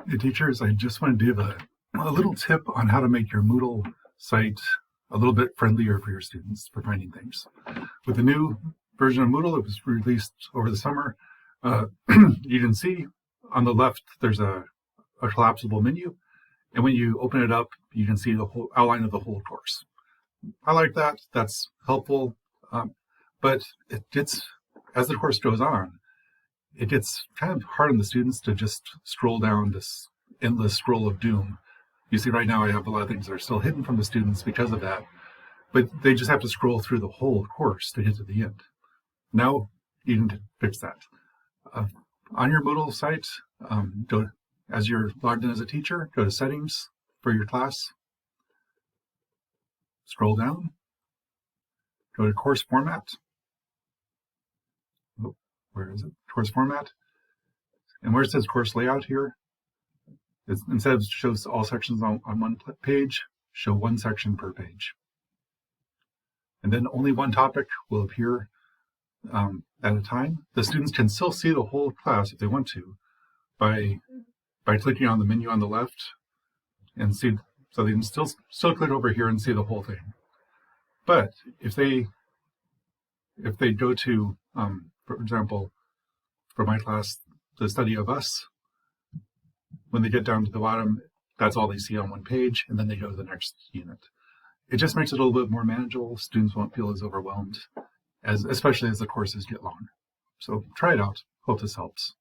Hey teachers, I just wanted to give a little tip on how to make your Moodle site a little bit friendlier for your students for finding things. With the new version of Moodle, it was released over the summer. You can see on the left there's a collapsible menu, and when you open it up, you can see the whole outline of the whole course. I like that. That's helpful, but it gets, as the course goes on, it gets kind of hard on the students to just scroll down this endless scroll of doom. You see right now I have a lot of things that are still hidden from the students because of that, but they just have to scroll through the whole course to get to the end. Now you can fix that. On your Moodle site, as you're logged in as a teacher, go to settings for your class, scroll down, go to course format. Where is it? Course format. And where it says course layout here, instead of shows all sections on one page, show one section per page. And then only one topic will appear at a time. The students can still see the whole class if they want to by clicking on the menu on the left and see, so they can still click over here and see the whole thing. But if they go to, for example, for my class, the study of us, when they get down to the bottom, that's all they see on one page, and then they go to the next unit. It just makes it a little bit more manageable. Students won't feel as overwhelmed, especially as the courses get long. So try it out. Hope this helps.